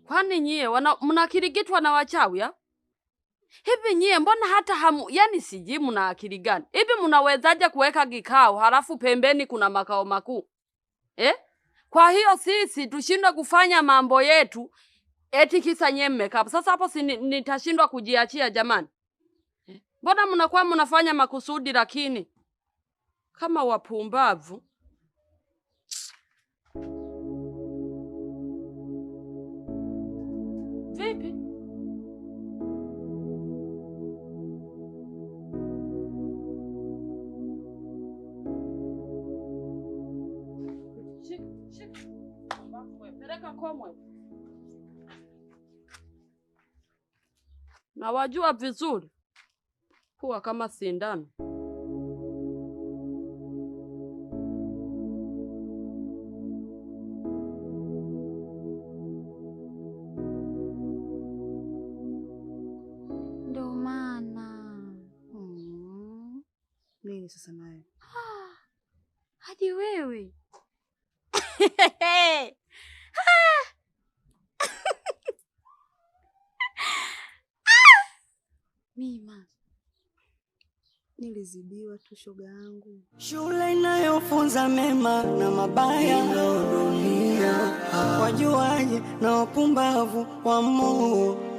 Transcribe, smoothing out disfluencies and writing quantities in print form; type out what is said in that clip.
Kwani nyie mnakirigitwa na wachawi ya? Hivi nyie mbona hata yani siji mna akili gani? Hivi mnawezaje kuweka kikao halafu pembeni kuna makao makuu? Kwa hiyo sisi tushindwe kufanya mambo yetu eti kisa nyie mmekaa. Sasa hapo si nitashindwa kujiachia jamani? Mbona mnakuwa mnafanya makusudi lakini kama wapumbavu? Vipi? Peleka komwe. Na wajua vizuri kuwa kama sindano. Ndio maana. Nini sasa naye? Hadi wewe. Mima. Nilizidiwa tu shoga yangu. Shule inayofunza mema na mabaya ndio dunia. Wajuaje na wapumbavu wa Mungu.